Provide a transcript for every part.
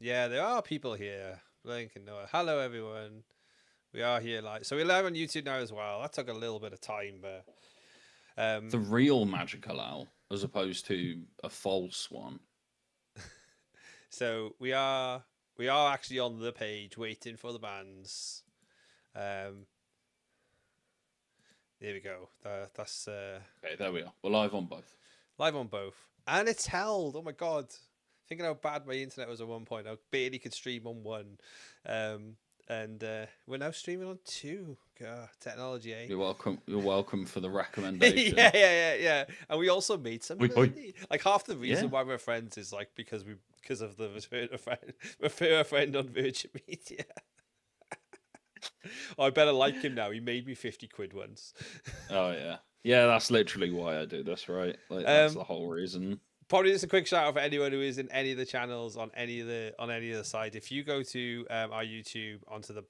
Yeah, there are people here. Blink and Noah. Hello, everyone. We are here live. So we're live on YouTube now as well. That took a little bit of time, but The real magical owl, as opposed to a false one. so we are actually on the page waiting for the bands. Um, there we go. That's Okay, there we are. We're live on both. live on both, and it's held. Oh my god! Thinking how bad my internet was at one point. I barely could stream on one, and we're now streaming on two. God, technology, eh? You're welcome. You're welcome for the recommendation. yeah. And we also made some Oi, oi. money. Like half the reason Yeah. why we're friends is like because of the refer a friend on Virgin Media. Oh, I better like him now. He made me 50 quid once. Oh yeah. Yeah, that's literally why I do this, right? Like that's the whole reason. Probably just a quick shout out for anyone who is in any of the channels on any of the side. If you go to our YouTube onto the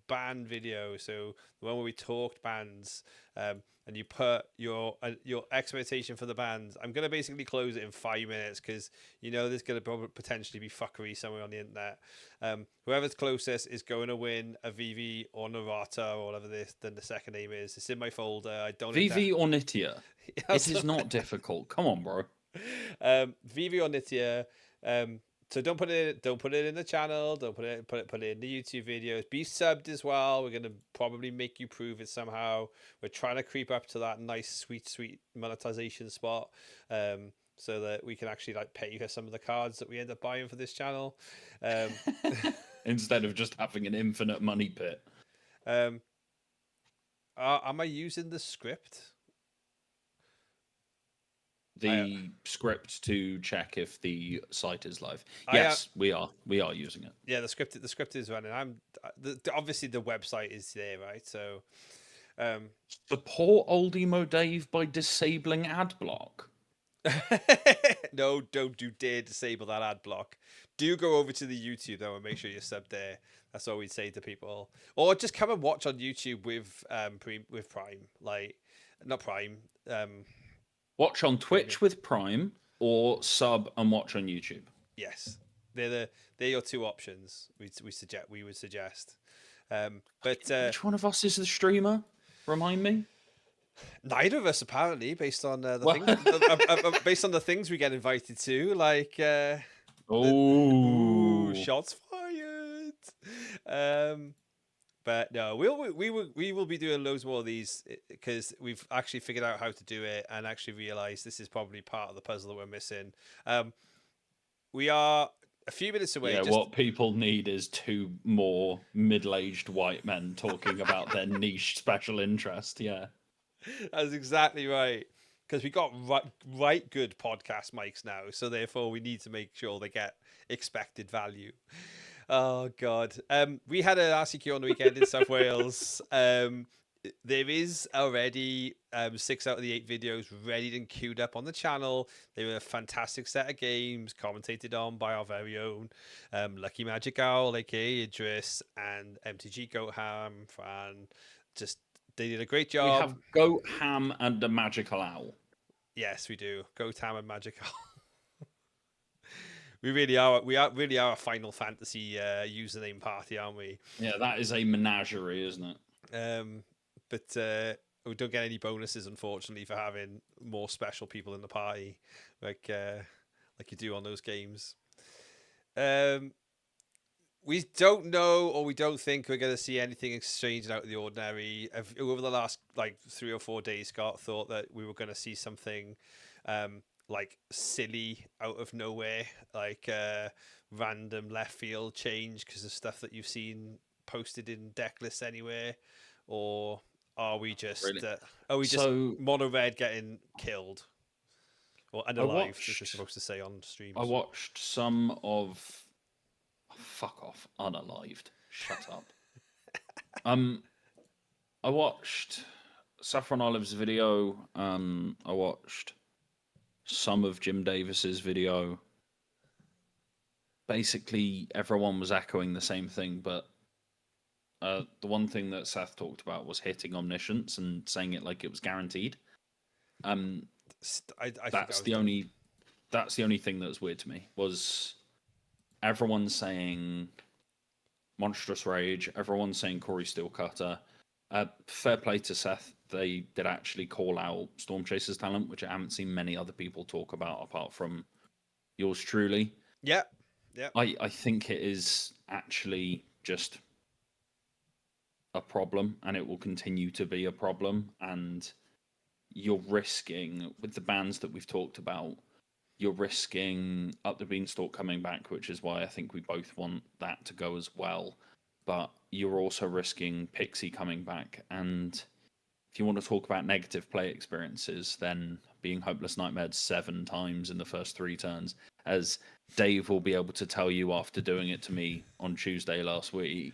band video, so the one where we talked bands, and you put your expectation for the bands, I'm gonna basically close it in 5 minutes because there's gonna probably potentially be fuckery somewhere on the internet. Whoever's closest is going to win a VV or Narata or whatever the second name is. It's in my folder. I don't VV or Nitya? It is not difficult. Come on, bro. Vivi or Nitya. So don't put it in the channel. Don't put it in the YouTube videos. Be subbed as well. We're gonna probably make you prove it somehow. We're trying to creep up to that nice, sweet monetization spot. So that we can actually like pay for some of the cards that we end up buying for this channel. Instead of just having an infinite money pit. Am I using the script? The script to check if the site is live. Yes, we are. We are using it. Yeah, the script is running. Obviously the website is there, right? So support old emo Dave by disabling ad block. No, don't you dare disable that ad block. Do go over to the YouTube though and make sure you're subbed there. That's all we'd say to people. Or just come and watch on YouTube with Prime, like not Prime. Watch on Twitch with Prime or sub and watch on YouTube. Yes, they're your two options. We would suggest. But which one of us is the streamer? Remind me. Neither of us, apparently, based on the based on the things we get invited to, like shots fired. But no, we will be doing loads more of these because we've actually figured out how to do it and actually realised this is probably part of the puzzle that we're missing. We are a few minutes away. Yeah, what people need is two more middle-aged white men talking about their niche special interest. Yeah, that's exactly right. Because we got right good podcast mics now, so therefore we need to make sure they get expected value. Oh God. We had an RCQ on the weekend in South Wales. There is already 6 out of the 8 videos ready and queued up on the channel. They were a fantastic set of games, commentated on by our very own Lucky Magic Owl, aka Idris, and MTG Goat Ham. They did a great job. We have Goat Ham and the Magical Owl. Yes, we do. Goat Ham and Magic Owl. We really are a Final Fantasy username party, aren't we? Yeah, that is a menagerie, isn't it? But we don't get any bonuses, unfortunately, for having more special people in the party, like you do on those games. We don't know, or we don't think we're going to see anything strange and out of the ordinary. Over the last 3 or 4 days, Scott thought that we were going to see something like silly out of nowhere, like random left field change because of stuff that you've seen posted in deck lists anywhere, or are we just mono red getting killed or unalive? As you're supposed to say on streams. I watched some of. Fuck off, unalived. Shut up. I watched Saffron Olive's video. I watched some of Jim Davis's video. Basically, everyone was echoing the same thing, but the one thing that Seth talked about was hitting omniscience and saying it like it was guaranteed. That's the only thing that was weird to me. Was everyone's saying Monstrous Rage. Everyone's saying Corey Steelcutter. Fair play to Seth. They did actually call out Storm Chaser's talent, which I haven't seen many other people talk about apart from yours truly. Yeah. Yeah. I think it is actually just a problem, and it will continue to be a problem. And you're risking, with the bands that we've talked about, you're risking Up the Beanstalk coming back, which is why I think we both want that to go as well. But you're also risking Pixie coming back. And if you want to talk about negative play experiences, then being Hopeless Nightmare 7 times in the first 3 turns, as Dave will be able to tell you after doing it to me on Tuesday last week,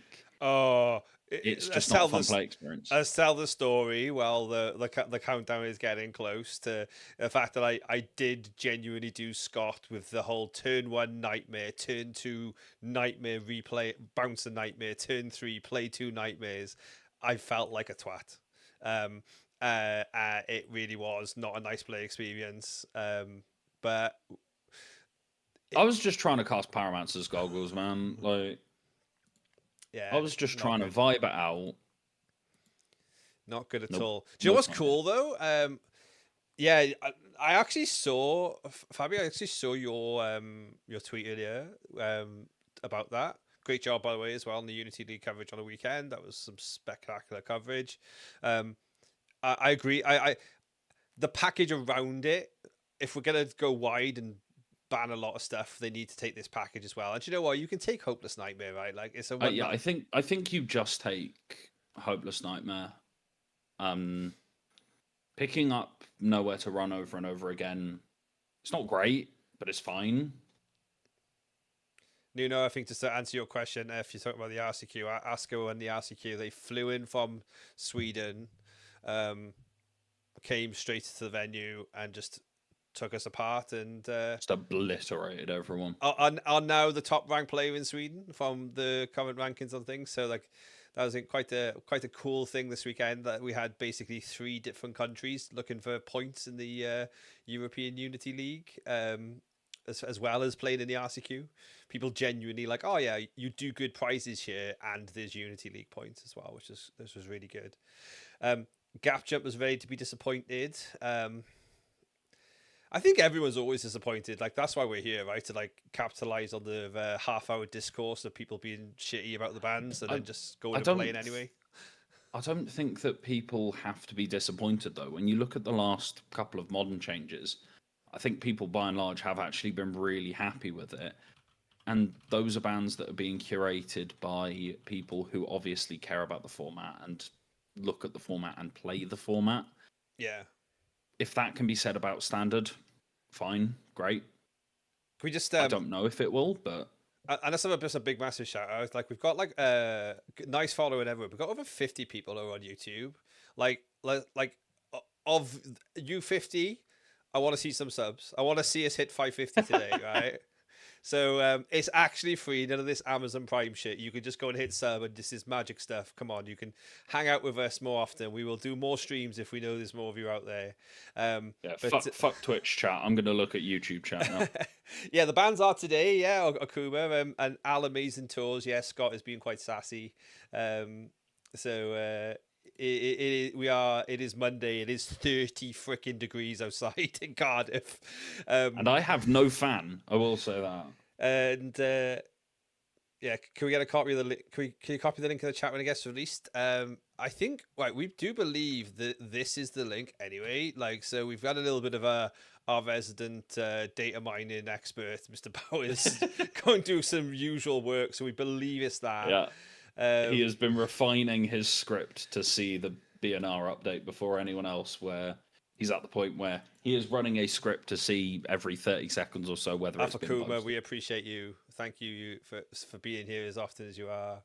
it's just not a fun play experience. Let's tell the story while the countdown is getting close to the fact that I did genuinely do Scott with the whole turn 1 Nightmare, turn 2 Nightmare, replay, bounce a Nightmare, turn 3, play 2 Nightmares. I felt like a twat. It really was not a nice play experience. But I was just trying to cast Pyromancer's Goggles, man. Like, yeah, I was just trying to vibe it out. Not good at all. Do you know what's cool though? Yeah, I actually saw Fabio. I actually saw your tweet earlier about that. Great job, by the way, as well on the Unity League coverage on the weekend. That was some spectacular coverage. I agree. The package around it. If we're gonna go wide and ban a lot of stuff, they need to take this package as well. And you know what? You can take Hopeless Nightmare, right? Like it's a yeah. I think you just take Hopeless Nightmare. Picking up Nowhere to Run over and over again. It's not great, but it's fine. Nuno, I think just to answer your question, if you're talking about the RCQ, Asko and the RCQ, they flew in from Sweden, came straight to the venue and just took us apart and just obliterated everyone. Are now the top ranked player in Sweden from the current rankings on things. So like that was quite a cool thing this weekend that we had basically 3 different countries looking for points in the European Unity League. As well as playing in the RCQ, people genuinely like, oh yeah, you do good prizes here, and there's Unity League points as well, which was really good. Gap Jump was ready to be disappointed. I think everyone's always disappointed. Like that's why we're here, right? To like capitalize on the half-hour discourse of people being shitty about the bands and then just going and playing anyway. I don't think that people have to be disappointed though. When you look at the last couple of modern changes, I think people by and large have actually been really happy with it. And those are bands that are being curated by people who obviously care about the format and look at the format and play the format. Yeah. If that can be said about Standard, fine, great. Can we just I don't know if it will, but and that's just a big massive shout out. Like we've got like a nice following everywhere. We've got over 50 people who are on YouTube. Like of you 50, I want to see some subs. I want to see us hit 550 today, right? So it's actually free. None of this Amazon Prime shit. You can just go and hit sub, and this is magic stuff. Come on, you can hang out with us more often. We will do more streams if we know there's more of you out there. Fuck Twitch chat. I'm going to look at YouTube chat now. Yeah, the bands are today. Yeah, Akuma and Al Amazing Tours. Yeah, Scott is being quite sassy. It is Monday. It is 30 freaking degrees outside in Cardiff, and I have no fan. I will say that. And yeah, can we get a copy of the link? Can you copy the link in the chat when it gets released? I think we do believe that this is the link anyway. Like, so we've got a little bit of our resident data mining expert, Mr. Bowers, going to do some usual work. So we believe it's that. Yeah. He has been refining his script to see the BNR update before anyone else, where he's at the point where he is running a script to see every 30 seconds or so whether it's been posted. We appreciate you. Thank you for being here as often as you are.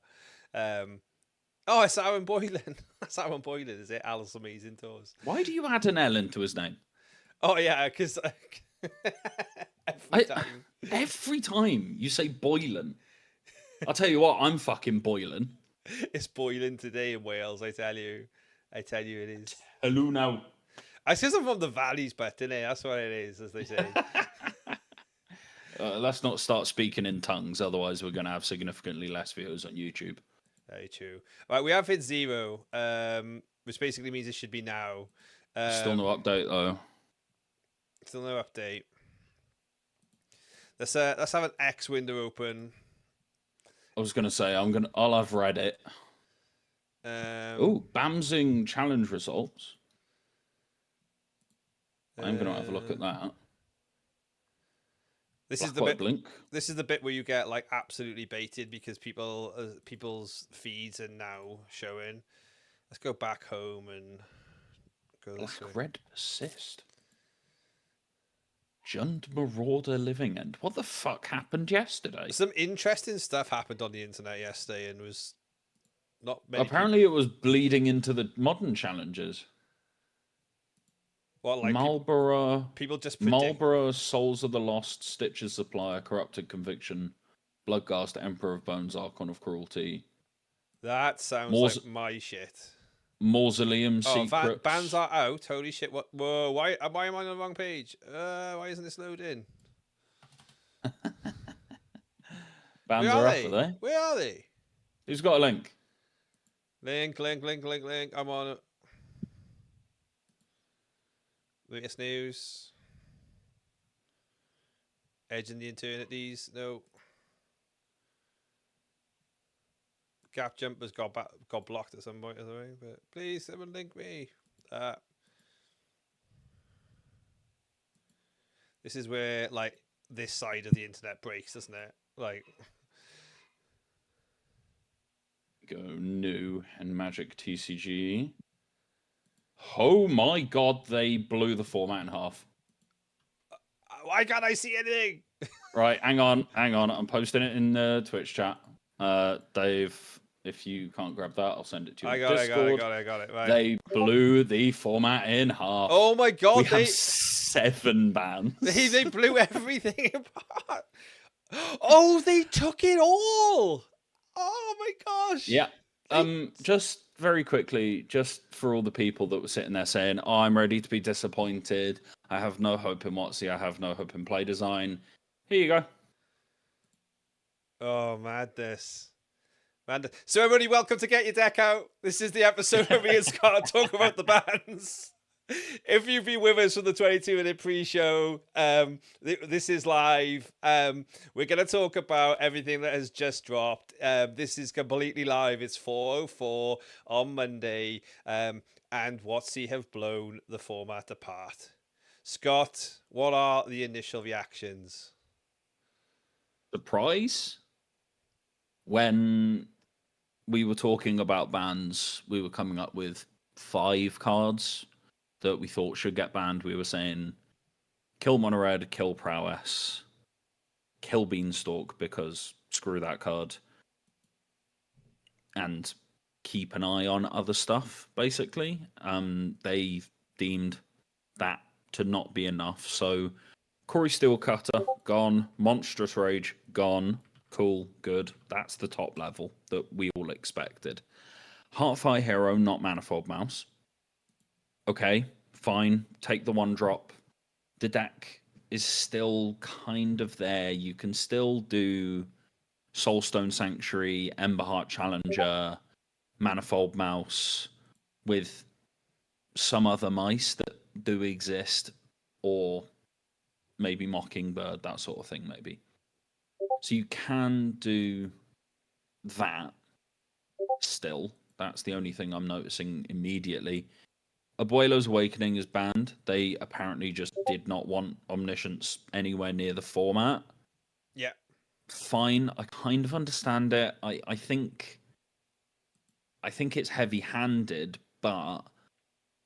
It's Aaron Boylan. That's Aaron Boylan, is it? Alice Amazing Tours. Why do you add an L into his name? Oh, yeah, because every time you say Boylan, I'll tell you what, I'm fucking boiling. It's boiling today in Wales, I tell you. It is. Hello now. I said I'm from the valleys, but innit? That's what it is, as they say. Let's not start speaking in tongues, otherwise we're going to have significantly less viewers on YouTube. Very true. Right, we have hit 0, which basically means it should be now. Still no update though. Still no update. Let's have an X window open. I was going to say I'll have Reddit. Bamzing challenge results. I'm going to have a look at that. This is the bit. This is the bit where you get like absolutely baited because people's feeds are now showing. Let's go back home and go this way. Red persist. Jund Marauder Living End. What the fuck happened yesterday? Some interesting stuff happened on the internet yesterday, and was not many. Apparently, it was bleeding into the modern challenges. What, like Marlborough? People just Marlborough, Souls of the Lost, Stitches Supplier, Corrupted Conviction, Bloodghast, Emperor of Bones, Archon of Cruelty. That sounds like my shit. Mausoleum Secrets. Bans are out. Holy shit! What? Whoa! Why am I on the wrong page? Why isn't this loading? Bans are up, are they? Where are they? Who's got a link? Link. I'm on it. Latest news. Edge in the Eternities. No. Gap Jumpers got blocked at some point or something. But please, someone link me. This is where like this side of the internet breaks, doesn't it? Like. Go new and Magic TCG. Oh my god, they blew the format in half. Why can't I see anything? Right, hang on. I'm posting it in the Twitch chat. Dave, if you can't grab that, I'll send it to you. I got it. Right. They blew the format in half. Oh my god, we have 7 bans. They blew everything apart. Oh, they took it all. Oh my gosh. Yeah. Just very quickly, just for all the people that were sitting there saying, "Oh, I'm ready to be disappointed. I have no hope in WotC. I have no hope in play design." Here you go. Oh, madness. So everybody, welcome to Get Your Deck Out. This is the episode where me and Scott talk about the bands. If you've been with us from the 22-minute pre-show, this is live. We're going to talk about everything that has just dropped. This is completely live. It's 4:04 on Monday, and WotC have blown the format apart. Scott, what are the initial reactions? Surprise? When we were talking about bans, we were coming up with 5 cards that we thought should get banned. We were saying kill Mono Red, kill Prowess, kill Beanstalk because screw that card, and keep an eye on other stuff, basically. They deemed that to not be enough. So Corey Steelcutter, gone. Monstrous Rage, gone. Cool, good. That's the top level that we all expected. Heartfire Hero, not Manifold Mouse. Okay, fine. Take the 1-drop. The deck is still kind of there. You can still do Soulstone Sanctuary, Emberheart Challenger, Manifold Mouse with some other mice that do exist, or maybe Mockingbird, that sort of thing, maybe. So you can do that still. That's the only thing I'm noticing immediately. Abuelo's Awakening is banned. They apparently just did not want Omniscience anywhere near the format. Yeah. Fine. I kind of understand it. I think it's heavy-handed, but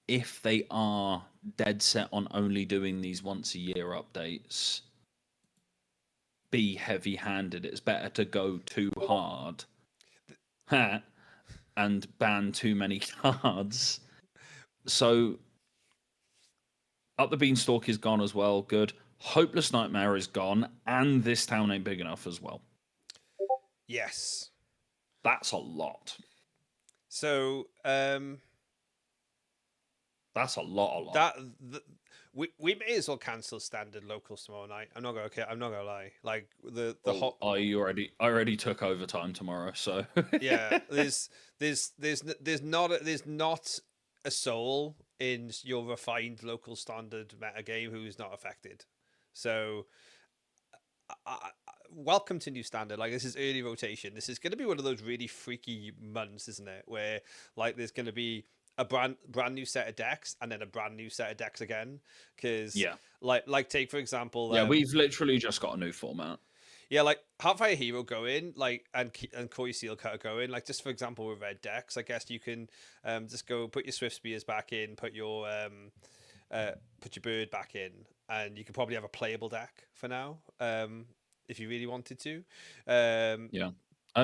if they are dead set on only doing these once-a-year updates, be heavy-handed. It's better to go too hard and ban too many cards. So, Up the Beanstalk is gone as well. Good. Hopeless Nightmare is gone, and This Town Ain't Big Enough as well. Yes. That's a lot. So, that's a lot. we may as well cancel standard locals tomorrow night. I'm not gonna I'm not gonna lie. Like the Well, hot I already took overtime tomorrow, so yeah. There's not a soul in your refined local standard meta game who's not affected. So welcome to new standard. Like this is early rotation. This is going to be one of those really freaky months, isn't it? Where like there's going to be a brand new set of decks and then a brand new set of decks again. Because yeah, like take for example, yeah, we've literally just got a new format. yeah, like Heartfire Hero going, like and Koi Seal Cutter going, like just for example with red decks, I guess you can just go put your Swift Spears back in, put your bird back in, and you can probably have a playable deck for now, if you really wanted to. Yeah.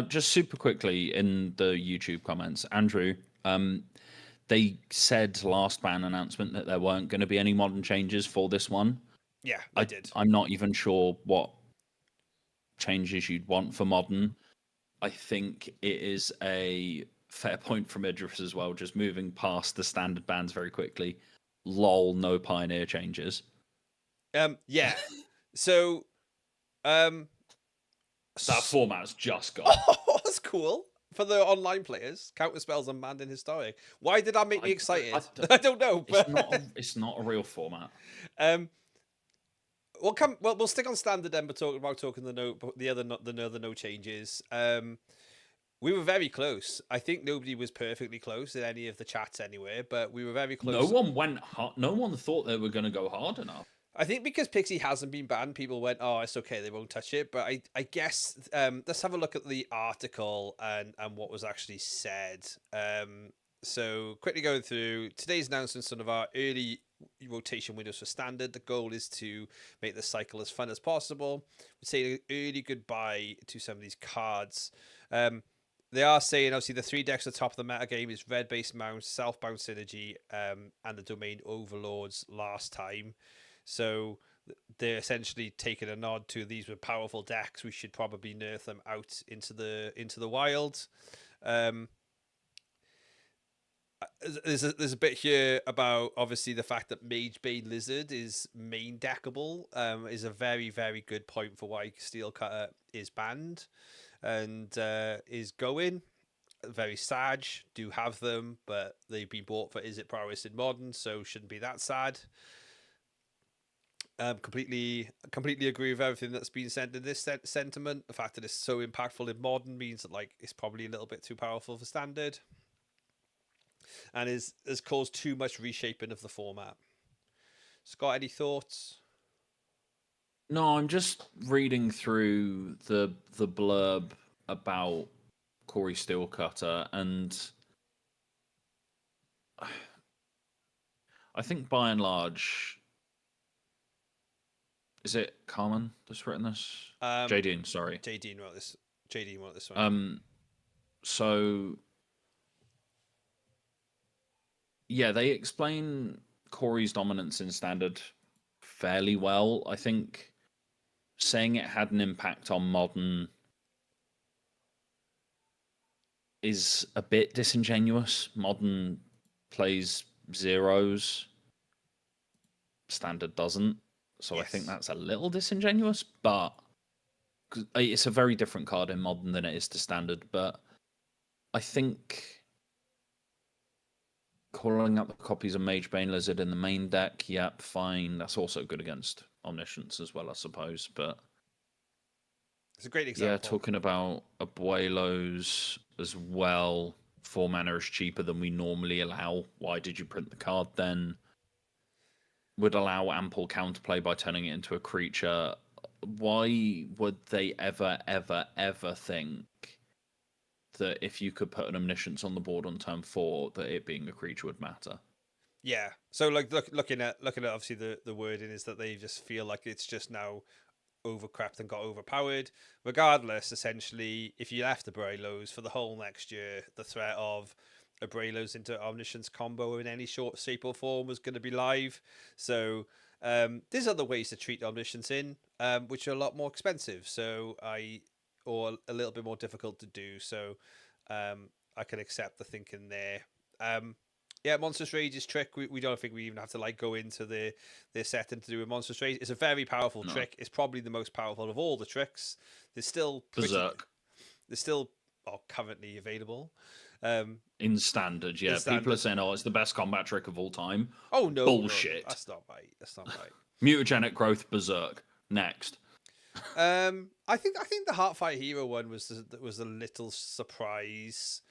Just super quickly in the YouTube comments, Andrew, they said last ban announcement that there weren't going to be any modern changes for this one. Yeah, they did. I'm not even sure what changes you'd want for modern. I think it is a fair point from Idris as well, just moving past the standard bans very quickly. Lol, no pioneer changes. Yeah. So, That format's just gone. oh, that's cool for the online players. Counter spells unmanned in historic. Why did that make me excited? I don't know. But It's not a real format. We'll stick on standard then, but talking the other no changes. We were very close. I think nobody was perfectly close in any of the chats anywhere, but we were very close. No one went hard. No one thought they were going to go hard enough. I think because Pixie hasn't been banned, people went, "Oh, it's okay, they won't touch it." But I guess let's have a look at the article and what was actually said. So quickly going through today's announcements of our early rotation windows for standard. The goal is to make the cycle as fun as possible. We say an early goodbye to some of these cards. They are saying obviously the 3 decks at the top of the meta game is red based mount, self-bound synergy, and the domain overlords last time. So they're essentially taking a nod to these were powerful decks. We should probably nerf them out into the wild. There's a bit here about obviously the fact that Magebane Lizard is main deckable. Is a very very good point for why Steel Cutter is banned and is going. Very Sag do have them, but they've been bought for Is It Prowess in Modern, so shouldn't be that sad. Completely agree with everything that's been said in this sentiment. The fact that it's so impactful in Modern means that like it's probably a little bit too powerful for Standard, and has caused too much reshaping of the format. Scott, any thoughts? No, I'm just reading through the blurb about Corey Steelcutter, and I think by and large, is it Carmen that's written this? J.D. Sorry, J.D. wrote this. J.D. wrote this one. So yeah, they explain Corey's dominance in Standard fairly well. I think saying it had an impact on Modern is a bit disingenuous. Modern plays zeros, Standard doesn't. So yes. I think that's a little disingenuous, but it's a very different card in Modern than it is to Standard. But I think calling up the copies of Magebane Lizard in the main deck, yep, fine. That's also good against Omniscience as well, I suppose. But it's a great example. Yeah, talking about Abuelos as well. 4 mana is cheaper than we normally allow. Why did you print the card then? Would allow ample counterplay by turning it into a creature. Why would they ever think that if you could put an Omniscience on the board on turn 4, that it being a creature would matter? Yeah. So like looking at obviously the wording is that they just feel like it's just now overcrapped and got overpowered. Regardless, essentially, if you left the Abuelos for the whole next year, the threat of Abuelos into Omniscience combo in any short shape or form was going to be live. So there's other ways to treat Omniscience in, which are a lot more expensive. Or a little bit more difficult to do. So I can accept the thinking there. Yeah, Monstrous Rage's trick, we don't think we even have to like go into the setting to do with Monstrous Rage. It's a very powerful No. trick. It's probably the most powerful of all the tricks. There's still Berserk. there's still currently available. Um, In standard, in yeah. People are standard. saying, oh, it's the best combat trick of all time. Oh no, Bullshit. that's not right. That's not right. Mutagenic growth, Berserk. Next. I think the Heartfire Hero one was a little surprise.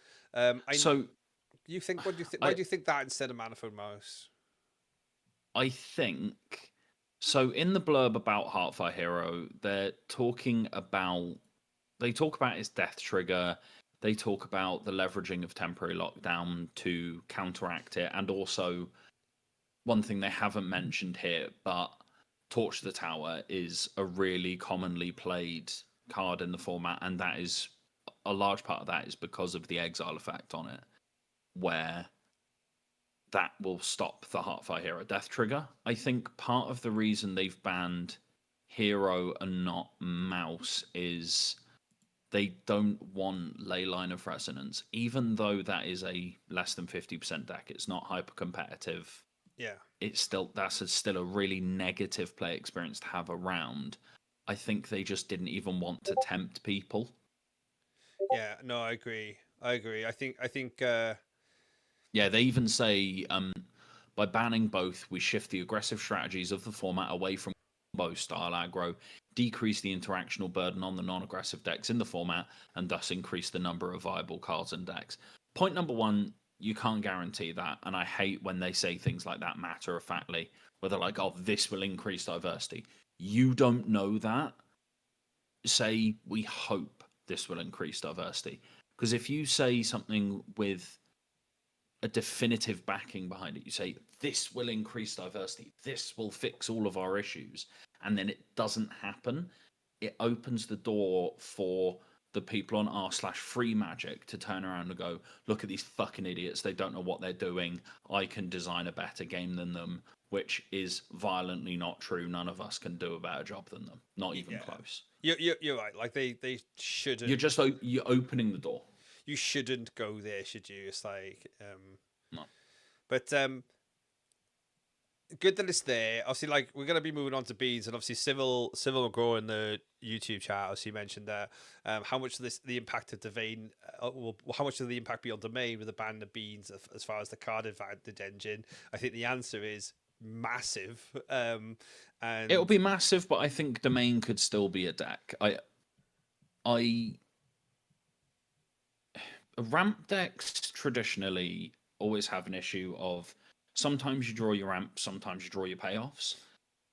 So You think? What do you think? Why I do you think that instead of Manifold Mouse? I think so. In the blurb about Heartfire Hero, they talk about his death trigger. They talk about the leveraging of temporary lockdown to counteract it, and also one thing they haven't mentioned here, but Torch the Tower is a really commonly played card in the format, and that is a large part of that is because of the exile effect on it, where that will stop the Heartfire Hero death trigger. I think part of the reason they've banned Hero and not Mouse is they don't want Leyline of Resonance, even though that is a less than 50% deck. It's not hyper competitive. Yeah. It's still still a really negative play experience to have around. I think they just didn't even want to tempt people. Yeah. No, I agree. I think. Yeah, they even say by banning both, we shift the aggressive strategies of the format away from combo style aggro, decrease the interactional burden on the non-aggressive decks in the format, and thus increase the number of viable cards and decks. Point number one, you can't guarantee that, and I hate when they say things like that matter-of-factly, where they're like, oh, this will increase diversity. You don't know that. Say, we hope this will increase diversity. Because if you say something with a definitive backing behind it, you say, this will increase diversity, this will fix all of our issues, and then it doesn't happen, it opens the door for the people on r/free magic to turn around and go, look at these fucking idiots, they don't know what they're doing, I can design a better game than them, which is violently not true. None of us can do a better job than them, not even close. You're right. Like they shouldn't. You're opening the door. You shouldn't go there, should you? It's like No. But good that it's there. Obviously, like we're gonna be moving on to beans, and obviously Civil McGraw in the YouTube chat, as you mentioned there, how much of the impact of Domain, how much of the impact be on Domain with the ban of beans as far as the card advantage engine? I think the answer is massive. And it'll be massive, but I think Domain could still be a deck. Ramp decks traditionally always have an issue of sometimes you draw your ramp, sometimes you draw your payoffs.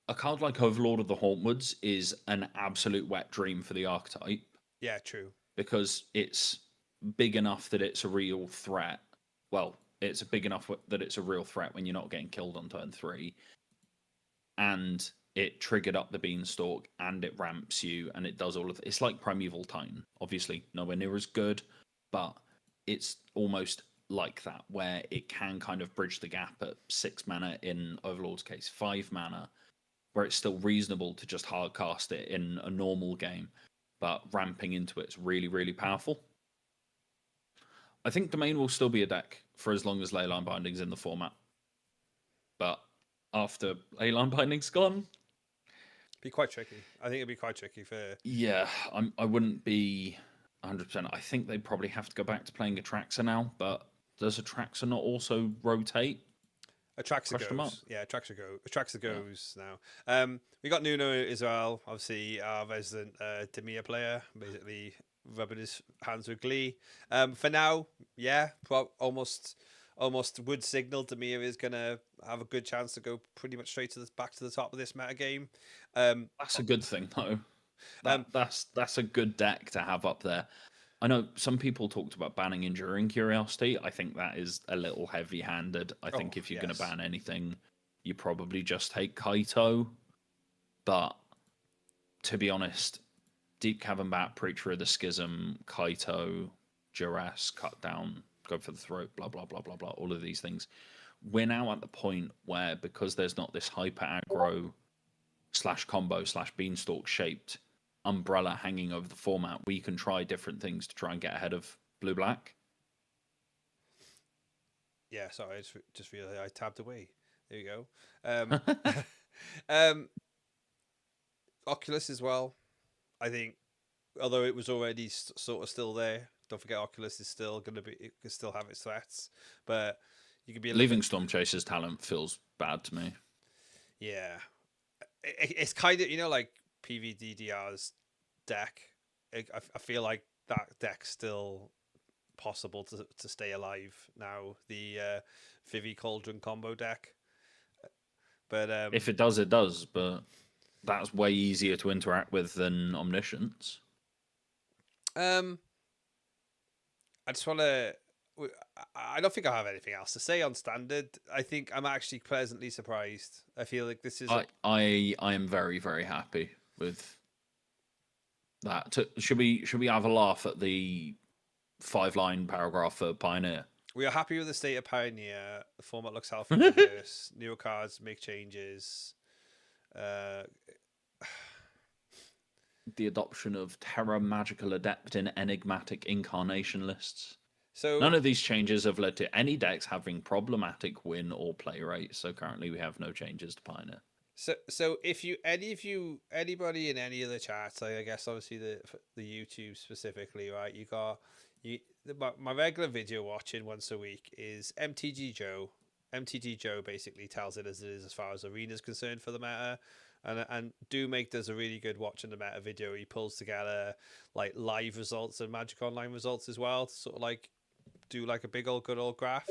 A card like Overlord of the Hauntwoods is an absolute wet dream for the archetype. Yeah, true. Because it's big enough that it's a real threat. Well, it's big enough that it's a real threat when you're not getting killed on turn 3. And it triggered up the Beanstalk, and it ramps you, and it does all of it. It's like Primeval Titan. Obviously, nowhere near as good, but it's almost like that, where it can kind of bridge the gap at 6 mana, in Overlord's case 5 mana, where it's still reasonable to just hard cast it in a normal game, but ramping into it's really, really powerful. I think Domain will still be a deck for as long as Leyline Binding's in the format, but after Leyline Binding's gone, be quite tricky. I think it'd be quite tricky for. Yeah, I wouldn't be 100%. I think they probably have to go back to playing Atraxa now, but does Atraxa not also rotate? Atraxa goes. Yeah, Atraxa goes now. We got Nuno as well, obviously our resident Demir player, basically rubbing his hands with glee. For now, yeah, almost would signal Demir is gonna have a good chance to go pretty much straight back to the top of this meta game. That's a good thing though. That's a good deck to have up there. I know some people talked about banning Enduring Curiosity. I think that is a little heavy-handed. I think if you're going to ban anything, you probably just take Kaito. But to be honest, Deep Cavern Bat, Preacher of the Schism, Kaito, Duress, Cut Down, Go for the Throat, blah, blah, blah, blah, blah, all of these things. We're now at the point where, because there's not this hyper aggro / combo / beanstalk shaped umbrella hanging over the format, we can try different things to try and get ahead of blue-black. Yeah, sorry, I just realized I tabbed away. There you go. Um, Oculus as well. I think, although it was already sort of still there, don't forget Oculus is still going to be. It can still have its threats, but you could be a little Leaving bit. Stormchaser's talent feels bad to me. Yeah, it's kind of like PVDDR's deck. I feel like that deck's still possible to stay alive now. The Vivi Cauldron combo deck, but If it does, it does, but that's way easier to interact with than Omniscience. um, I just want to. I don't think I have anything else to say on standard. I think I'm actually pleasantly surprised. I feel like this is I am very, very happy with that. Should we have a laugh at the 5-line paragraph for Pioneer? we are happy with the state of Pioneer. The format looks healthy and diverse. Newer cards make changes. Uh, The adoption of Terra Magical Adept in enigmatic incarnation lists. so None of these changes have led to any decks having problematic win or play rates, so currently we have no changes to Pioneer. So if anybody in any of the chats, I guess obviously the YouTube specifically, right? My regular video watching once a week is MTG Joe. MTG Joe basically tells it as far as arena's concerned for the meta. And Doomake does a really good watching the meta video. He pulls together like live results and Magic Online results as well to sort of like do like a big old good old graph.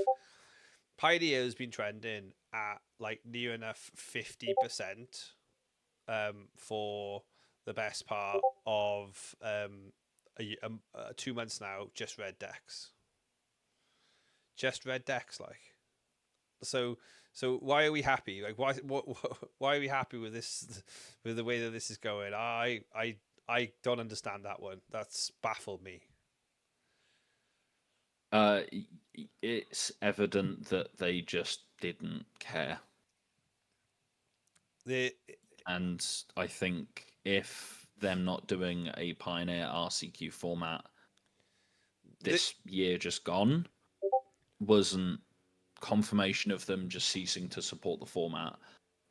Pioneer has been trending at like near enough 50% for the best part of 2 months now. Just red decks, like. So why are we happy? Like why are we happy with this, with the way that this is going? I don't understand that one. That's baffled me. It's evident that they just didn't care. And I think if them not doing a Pioneer RCQ format this year just gone wasn't confirmation of them just ceasing to support the format,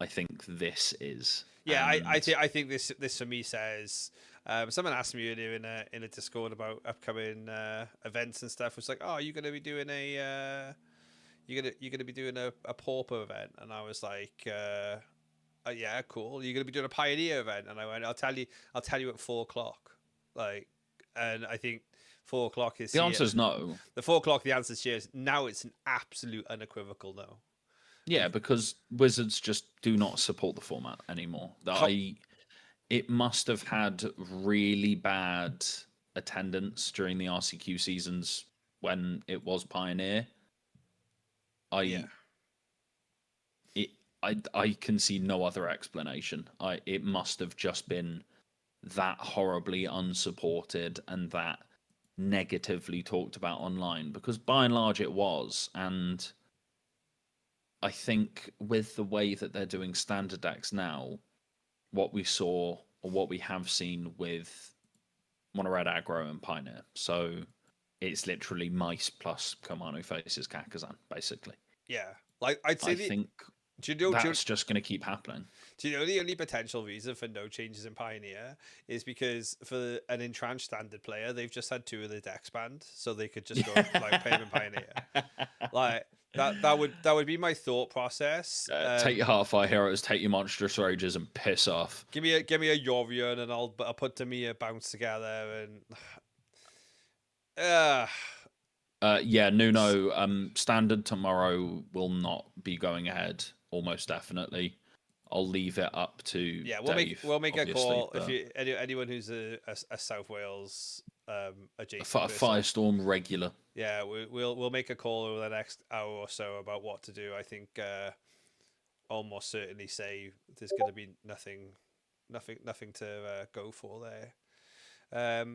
I think this is. Yeah, I think this for me says. Someone asked me earlier in a Discord about upcoming events and stuff. It's like, oh, you're gonna be doing you're gonna be doing a Pauper event, and I was like, yeah, cool. You're gonna be doing a Pioneer event, and I went, I'll tell you at 4 o'clock. Like, and I think 4 o'clock is the answer is no. The 4 o'clock, the answer is now. It's an absolute unequivocal no. Yeah, because Wizards just do not support the format anymore. It must have had really bad attendance during the RCQ seasons when it was Pioneer. I can see no other explanation. It must have just been that horribly unsupported and that negatively talked about online, because by and large it was. And I think with the way that they're doing standard decks now, what we saw or what we have seen with Mono Red Aggro and Pioneer. So it's literally mice plus Komano faces Kakazan, basically. Yeah. Like I'd say that's just going to keep happening. Do you know the only potential reason for no changes in Pioneer is because for an entranced standard player, they've just had 2 of the decks banned, so they could just go like play them in Pioneer. Like that would be my thought process. Take your Heartfire heroes, take your monstrous rages, and piss off. Give me a Yorion, and I'll put Tamiya bounce together and. Yeah, Nuno. Standard tomorrow will not be going ahead. Almost definitely. I'll leave it up to Dave, we'll make a call if anyone who's a South Wales adjacent Firestorm regular. Yeah, we'll make a call over the next hour or so about what to do. I think almost certainly say there's going to be nothing to go for there.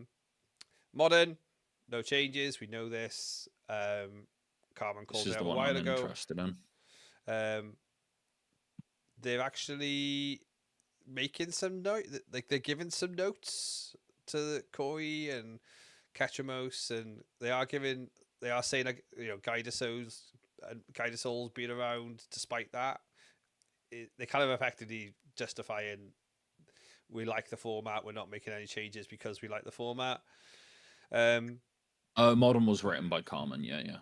Modern, no changes. We know this. Carmen called it a while ago. Interested in. They're actually making some like they're giving some notes to Corey and Katramos, and they are saying like, Guidaso's Guide of Souls being around despite that. They kind of effectively justifying we like the format, we're not making any changes because we like the format. Modern was written by Carmen, yeah.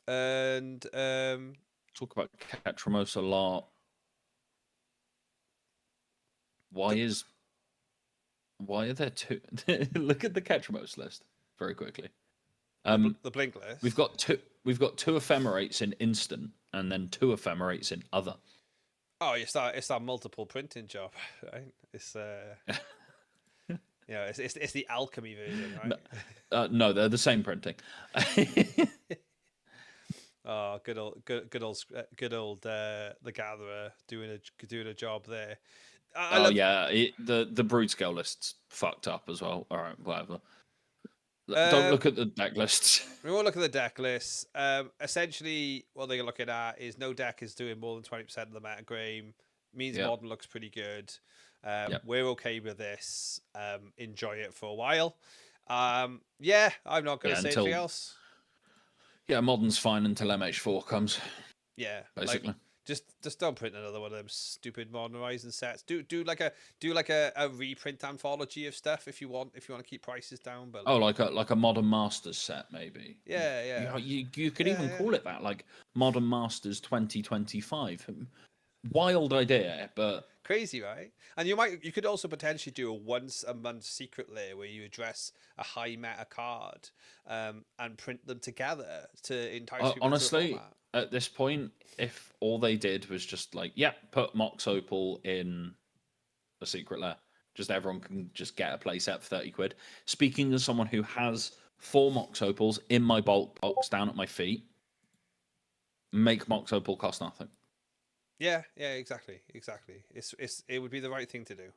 And talk about Ketramos a lot. Why are there two? Look at the Ketramos list very quickly. The blink list. We've got two ephemerates in instant, and then two ephemerates in other. Oh, it's that multiple printing job, right? It's it's the Alchemy version, right? No, they're the same printing. Oh, good old the Gatherer doing a job there. The brood scale list's fucked up as well. All right, whatever. Don't look at the deck lists. We won't look at the deck lists. Essentially, what they're looking at is no deck is doing more than 20% of the metagame. Means Modern looks pretty good. We're okay with this. Enjoy it for a while. I'm not going to say anything else. Yeah, Modern's fine until MH4 comes. Yeah, basically. Just don't print another one of them stupid Modern Horizon sets. Do like a reprint anthology of stuff if you want to keep prices down. But like a Modern Masters set maybe. Yeah. You could even call it that, like Modern Masters 2025. Wild idea, but crazy, right? And you could also potentially do a once a month secret layer where you address a high meta card, and print them together to entice people. Honestly, to the format. At this point, if all they did was just like, put Mox Opal in a secret lair, just everyone can just get a playset for 30 quid. Speaking as someone who has 4 Mox Opals in my bulk box down at my feet, make Mox Opal cost nothing. Yeah, exactly. It would be the right thing to do.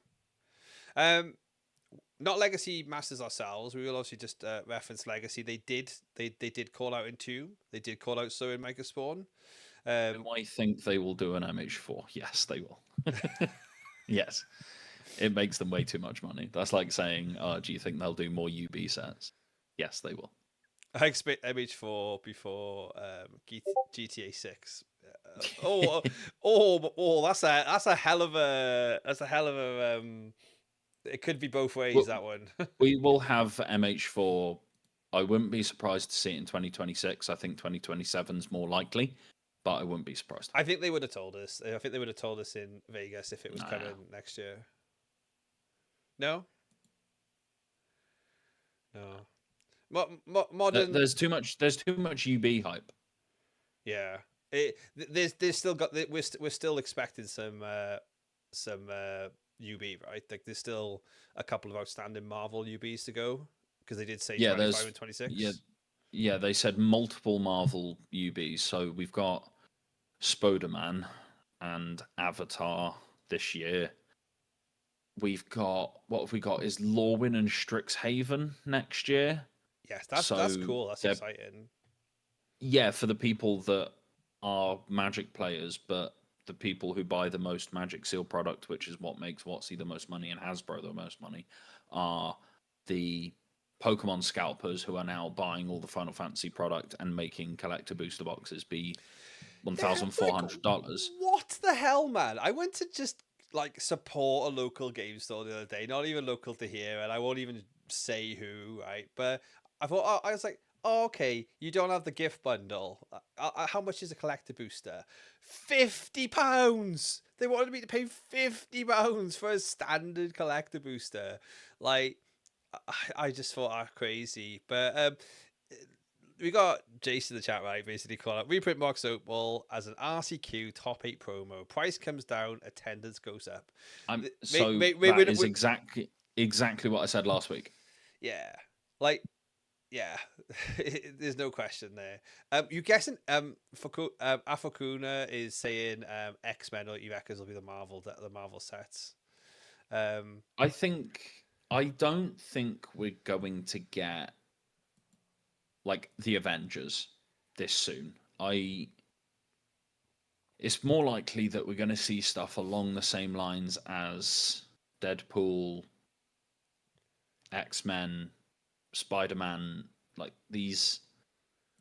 Not Legacy Masters ourselves. We will obviously just reference Legacy. They did call out in Tomb. They did call out so in Mega Spawn. Do I think they will do an MH4? Yes, they will. Yes. It makes them way too much money. That's like saying, do you think they'll do more UB sets? Yes, they will. I expect MH4 before GTA 6. That's a hell of a it could be both ways, that one. We will have MH4. I wouldn't be surprised to see it in 2026. I think 2027 is more likely, but I wouldn't be surprised. I think they would have told us. I think they would have told us in Vegas if it was coming next year. No. Modern. There's too much UB hype. Yeah. There's still got. We're still expecting some UB, right? Like there's still a couple of outstanding Marvel UBs to go because they did say 25 and 26. Yeah, they said multiple Marvel UBs. So we've got Spider-Man and Avatar this year. We've got is Lorwyn and Strixhaven next year. Yes, that's cool. That's exciting. Yeah, for the people that are Magic players, but the people who buy the most Magic Seal product, which is what makes WotC the most money and Hasbro the most money, are the Pokemon scalpers who are now buying all the Final Fantasy product and making collector booster boxes be $1,400. What the hell, man? I went to just support a local game store the other day, not even local to here, and I won't even say who, right? But I thought, I was like, oh, okay, you don't have the gift bundle. How much is a collector booster? £50. They wanted me to pay £50 for a standard collector booster. Like, I just thought, crazy. But we got Jason in the chat, right? Basically call out reprint Mox Opal as an RCQ top 8 promo. Price comes down, attendance goes up. That is exactly what I said last week. Yeah, yeah, there's no question there. You guessing? Afokuna is saying X-Men or Erekas will be the Marvel sets. I don't think we're going to get the Avengers this soon. It's more likely that we're going to see stuff along the same lines as Deadpool, X-Men, Spider-Man, these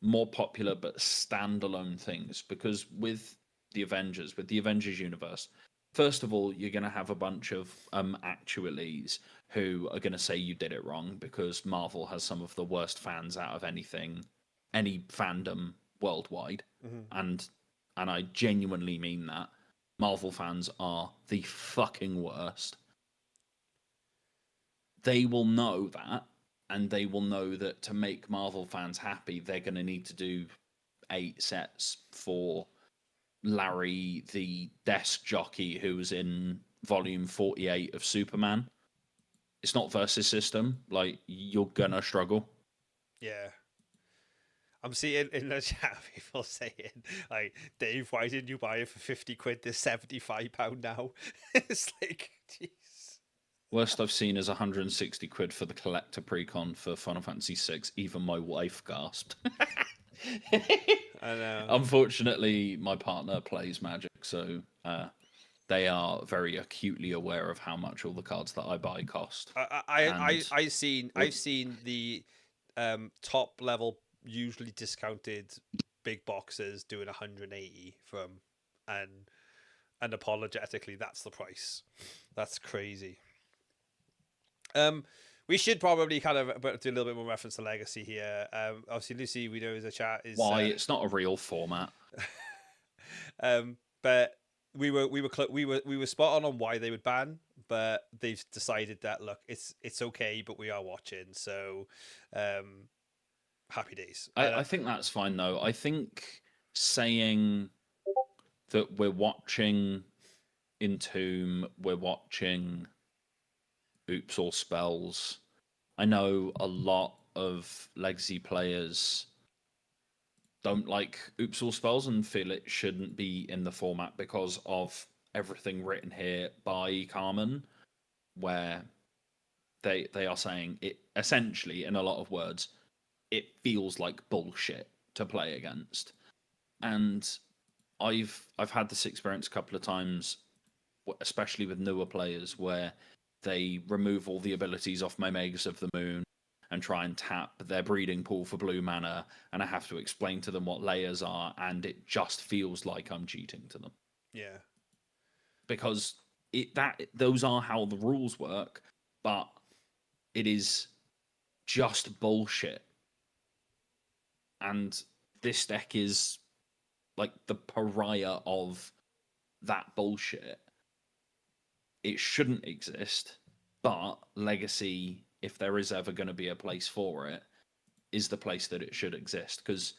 more popular but standalone things, because with the Avengers universe, first of all, you're going to have a bunch of actualies who are going to say you did it wrong, because Marvel has some of the worst fans out of any fandom worldwide. Mm-hmm. And I genuinely mean that. Marvel fans are the fucking worst. They will know that, and they will know that to make Marvel fans happy, they're going to need to do 8 sets for Larry, the desk jockey who was in volume 48 of Superman. It's not versus system. Like, you're gonna struggle. Yeah. I'm seeing in the chat people saying, like, Dave, why didn't you buy it for 50 quid? There's £75 now. It's like, jeez. Worst I've seen is 160 quid for the collector precon for Final Fantasy VI. Even my wife gasped. I know. Unfortunately, my partner plays Magic, so they are very acutely aware of how much all the cards that I buy cost. I've seen the top level, usually discounted big boxes doing 180 from, and apologetically that's the price. That's crazy. We should probably kind of do a little bit more reference to Legacy here. Obviously, Lucy, we know is a chat is why it's not a real format. But we were spot on why they would ban, but they've decided that look, it's okay, but we are watching. So, happy days. I think that's fine though. I think saying that we're watching Entomb, we're watching Oops All Spells. I know a lot of Legacy players don't like Oops All Spells and feel it shouldn't be in the format because of everything written here by Carmen, where they are saying it essentially, in a lot of words, it feels like bullshit to play against. And I've had this experience a couple of times, especially with newer players, where they remove all the abilities off my Magus of the Moon and try and tap their breeding pool for blue mana, and I have to explain to them what layers are, and it just feels like I'm cheating to them. Yeah. Because those are how the rules work, but it is just bullshit. And this deck is like the pariah of that bullshit. It shouldn't exist, but Legacy, if there is ever going to be a place for it, is the place that it should exist. Because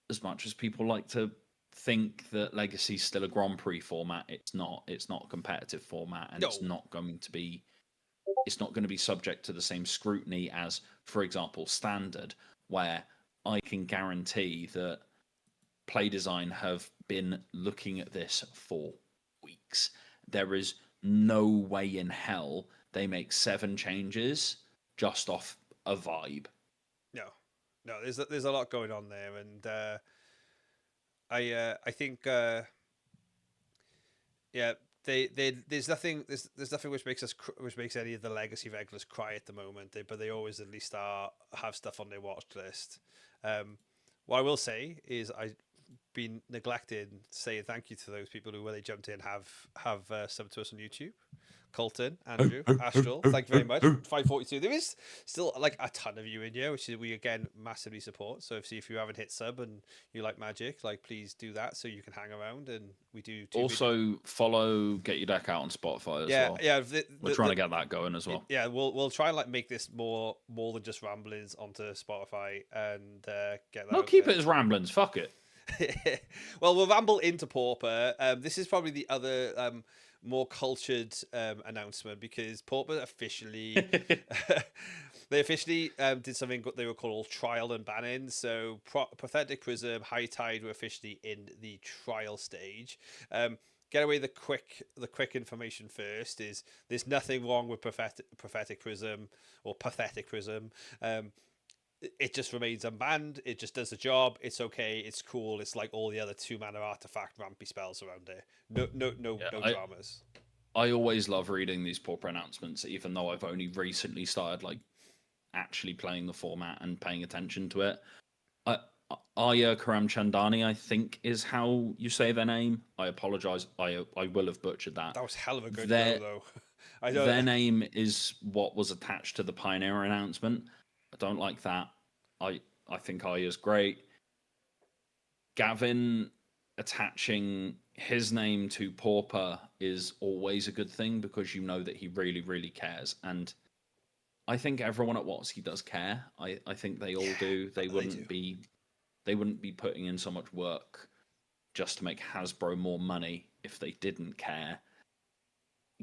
as much as people like to think that Legacy's still a Grand Prix format, it's not. It's not a competitive format, and it's not going to be. It's not going to be subject to the same scrutiny as, for example, Standard, where I can guarantee that Play Design have been looking at this for weeks. There is no way in hell they make 7 changes just off a vibe. No, there's a lot going on there, and I think there's nothing which makes any of the Legacy regulars cry at the moment. But they always at least have stuff on their watch list. What I will say is I've been neglected saying thank you to those people who, when they jumped in, have subbed to us on YouTube. Colton, Andrew, Astral, thank you very much. 542. There is still like a ton of you in here, which we again massively support. So if you haven't hit sub and you like Magic, like please do that so you can hang around, and we do also follow Get Your Deck Out on Spotify as well. Yeah, we're trying to get that going as well. Yeah, we'll try and like make this more than just ramblings onto Spotify and get that. No, keep it as ramblings. Fuck it. Well, we'll ramble into Pauper. This is probably the other more cultured announcement, because Pauper officially did something they were called trial and banning. So Pathetic Prism, High Tide were officially in the trial stage. Get away the quick information first is there's nothing wrong with Prophetic Prism or Pathetic Prism. It just remains unbanned. It just does the job. It's okay. It's cool. It's like all the other 2-mana artifact rampy spells around it. No dramas. I always love reading these Pauper announcements, even though I've only recently started like actually playing the format and paying attention to it. Aya Karamchandani, I think, is how you say their name. I apologize. I will have butchered that. That was hell of a good Their go, though. I their don't. name is what was attached to the Pioneer announcement. I don't like that. I think Aya's great. Gavin attaching his name to Pauper is always a good thing because you know that he really, really cares. And I think everyone at Watsky does care. I think they all do. They do. wouldn't be putting in so much work just to make Hasbro more money if they didn't care.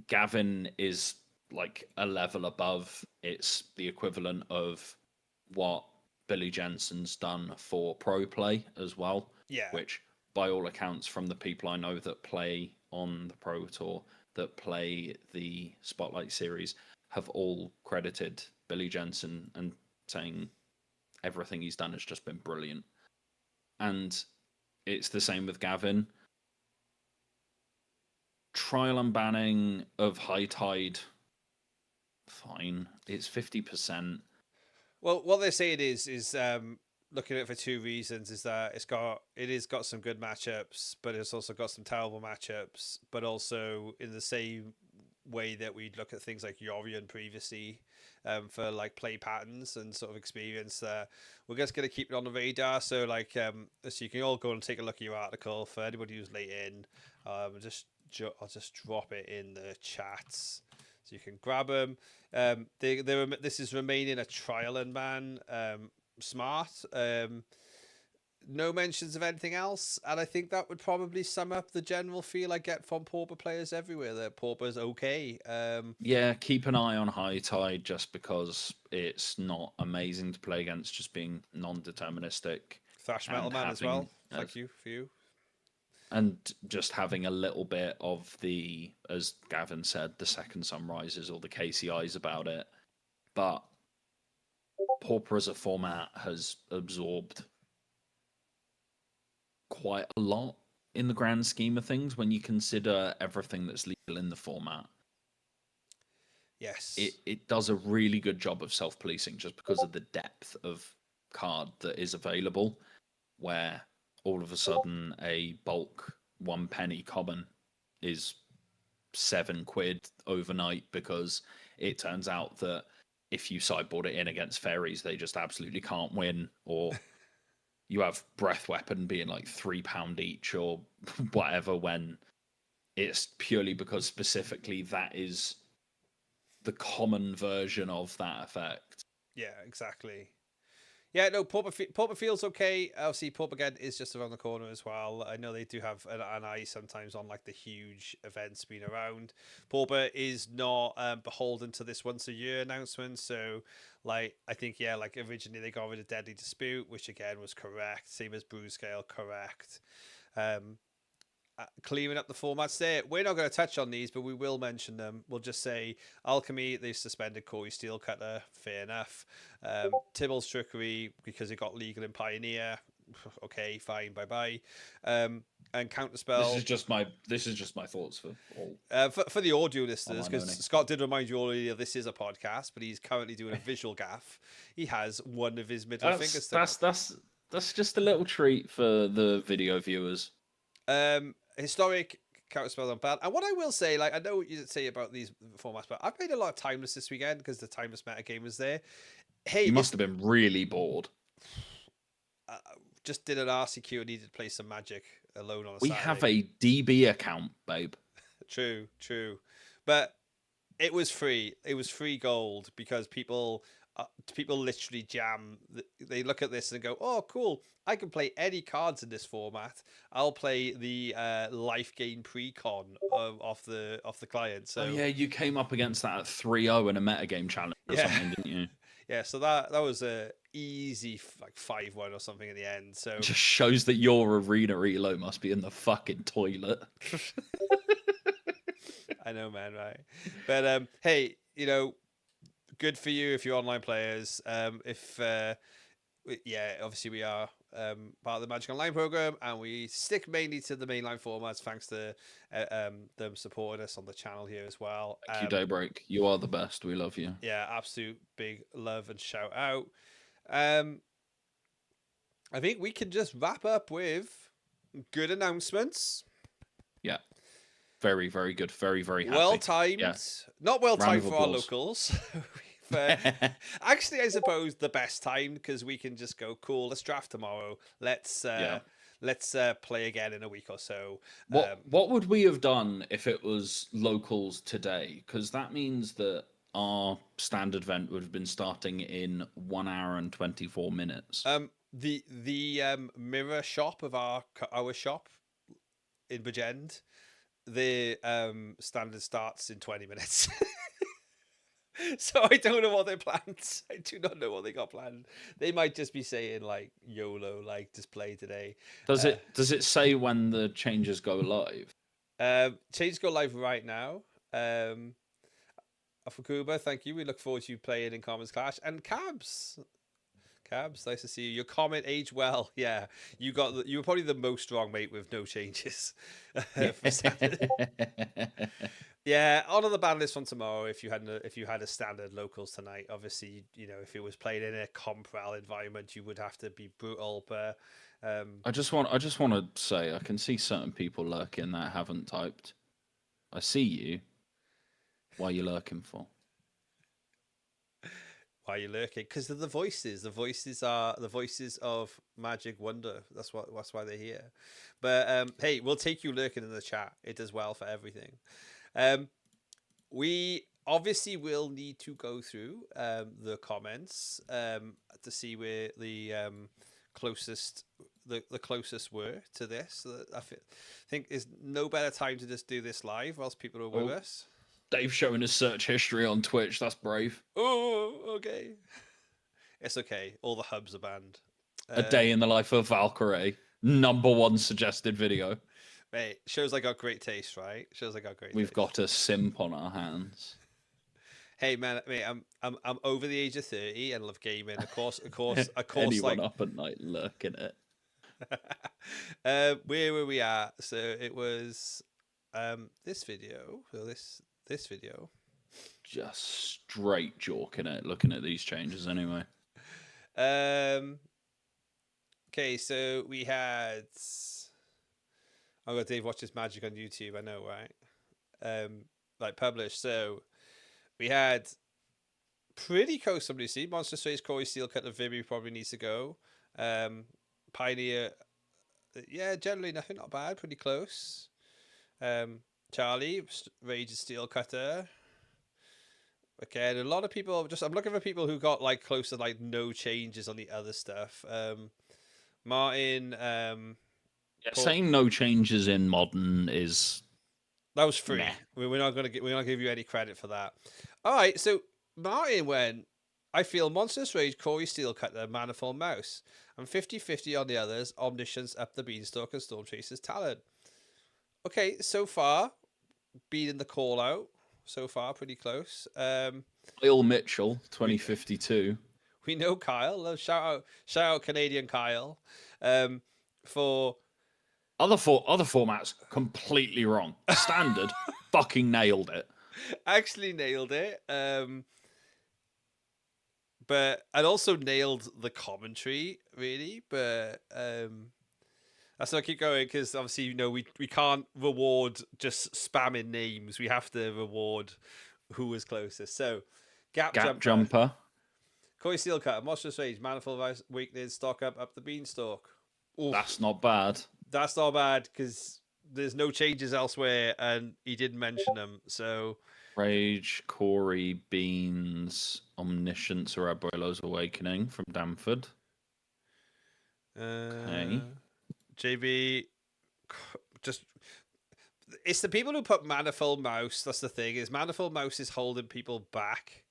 Gavin is like a level above. It's the equivalent of what Billy Jensen's done for Pro Play as well, Yeah. which by all accounts from the people I know that play on the Pro Tour, that play the Spotlight series, have all credited Billy Jensen and saying everything he's done has just been brilliant. And it's the same with Gavin. Trial and banning of High Tide, fine. It's 50%. Well, what they say it is looking at it for two reasons: is that it has got some good matchups, but it's also got some terrible matchups. But also in the same way that we look at things like Yorion previously, for like play patterns and sort of experience, we're just going to keep it on the radar. So like, so you can all go and take a look at your article. For anybody who's late in, I'll just drop it in the chats so you can grab them. This is remaining a trial and ban, smart. No mentions of anything else, and I think that would probably sum up the general feel I get from Pauper players everywhere. That Pauper's okay. Yeah, keep an eye on High Tide just because it's not amazing to play against, just being non-deterministic. Thrash Metal Man as well. Thank you for you. And just having a little bit of the, as Gavin said, the second sunrises or the KCIs about it. But Pauper as a format has absorbed quite a lot in the grand scheme of things when you consider everything that's legal in the format. Yes. It does a really good job of self-policing just because of the depth of card that is available, where all of a sudden a bulk 1 penny common is £7 overnight because it turns out that if you sideboard it in against fairies, they just absolutely can't win, or you have breath weapon being like £3 each or whatever, when it's purely because specifically that is the common version of that effect. Yeah, exactly. Yeah, no, Pauper feels okay. Obviously, Pauper again is just around the corner as well. I know they do have an eye sometimes on like the huge events being around. Pauper is not beholden to this once a year announcement. So, like, I think, yeah, like originally they got rid of Deadly Dispute, which again was correct. Same as Bruise Scale, correct. Clearing up the formats there. We're not going to touch on these, but we will mention them. We'll just say Alchemy, they've suspended Corey Steelcutter. Fair enough. Tybalt's Trickery, because it got legal in Pioneer. Okay, fine, bye-bye. And Counterspell. This is just my thoughts for all. For the audio listeners, because only. Scott did remind you earlier this is a podcast, but he's currently doing a visual gaff. He has one of his middle fingers. That's just a little treat for the video viewers. Historic Counterspell on bad. And what I will say, like, I know what you say about these formats, but I played a lot of Timeless this weekend because the Timeless meta game was there. Hey, you must have been really bored. Just did an RCQ and needed to play some Magic alone on a We Saturday. have a DB account, babe. True. But it was free. It was free gold because people literally jam. They look at this and go, "Oh, cool! I can play any cards in this format. I'll play the life gain precon off the client." So yeah, you came up against that at 3-0 in a metagame challenge or something, didn't you? Yeah, so that was a easy like 5-1 or something in the end. So it just shows that your arena elo must be in the fucking toilet. I know, man, right? But hey, good for you if you're online players. Obviously we are part of the Magic Online program, and we stick mainly to the mainline formats thanks to them supporting us on the channel here as well. Thank you, Daybreak. You are the best. We love you. Yeah, absolute big love and shout out. I think we can just wrap up with good announcements. Yeah. Very, very good. Very, very happy. Well timed. Yeah. Not well Round timed of for our applause. locals. Actually, I suppose the best time, because we can just go, cool, let's draft tomorrow. Let's play again in a week or so. What would we have done if it was locals today? Because that means that our standard event would have been starting in 1 hour and 24 minutes. The mirror shop of our shop in Bridgend, the standard starts in 20 minutes. So I don't know what their plans. I do not know what they got planned. They might just be saying like YOLO, like just play today. Does it say when the changes go live? Changes go live right now. Afukuba, thank you. We look forward to you playing in Commons Clash. And Cabs, nice to see you. Your comment aged well. Yeah, you were probably the most strong mate with no changes. Yeah, on the ban list from tomorrow. If you had a standard locals tonight, obviously, if it was played in a comp-rel environment, you would have to be brutal. But I just want to say I can see certain people lurking that haven't typed. I see you. Why are you lurking for? Why are you lurking? Because of the voices. The voices are the voices of Magic Wonder. That's why they're here. But hey, we'll take you lurking in the chat. It does well for everything. We obviously will need to go through the comments to see where the closest were to this. I think there's no better time to just do this live whilst people are with us. Dave's showing his search history on Twitch. That's brave. Oh, okay. It's okay. All the hubs are banned. A day in the life of Valkyrie. #1 suggested video. Mate, shows I got great taste, right? Shows I got great. We've got a simp on our hands. Hey man, mate, I'm over the age of 30 and love gaming. Of course. Anyone up at night lurking it. Where were we at? So it was this video. So this video. Just straight jorking it. Looking at these changes anyway. Okay, so we had. Oh god, Dave watches Magic on YouTube. I know, right? Like published. So we had pretty close. Somebody see Monster Strays, Corey Steelcut, and Vibi probably needs to go. Pioneer, yeah, generally nothing, not bad, pretty close. Charlie, Rage and Steelcutter. Again, a lot of people. I'm looking for people who got like close to like no changes on the other stuff. Martin. Saying no changes in modern is that was free. Nah. We're not gonna give you any credit for that. All right, so Martin went. I feel Monstrous Rage, Corey Steelcutter, Manifold Mouse. I'm 50-50 on the others. Omniscience, Up the Beanstalk, and Storm Chaser's Talent. Okay, so far, beating the call out. So far, pretty close. Kyle Mitchell, 2052. We know Kyle. Shout out Canadian Kyle. For other formats, completely wrong. Standard, fucking nailed it. Actually nailed it. But and also nailed the commentary really. But that's why I keep going, because obviously we can't reward just spamming names. We have to reward who was closest. So Gap Jumper. Corey Steelcutter, Monstrous Rage, Manifold Weakness, Stock Up the Beanstalk. Oof. That's not bad. That's not bad, because there's no changes elsewhere, and he didn't mention them. So Rage, Corey, Beans, Omniscience, or Abuelo's Awakening from Damford. Okay. JB, just it's the people who put Manifold Mouse. That's the thing. Is Manifold Mouse is holding people back.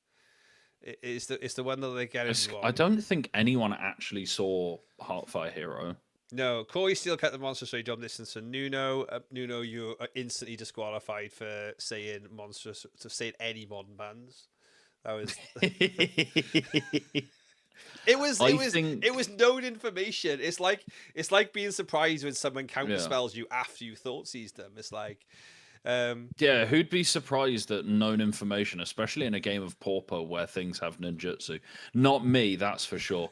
It's the one that they're getting wrong. I don't think anyone actually saw Heartfire Hero. No, Corey Steelcut the Monstrous Rage Omniscience and Nuno. Nuno, you're instantly disqualified for saying monstrous, to saying any modern bands. That was. It was known information. It's like being surprised when someone counterspells you after you thought seized them. It's like. Yeah, who'd be surprised at known information, especially in a game of Pauper where things have ninjutsu? Not me, that's for sure.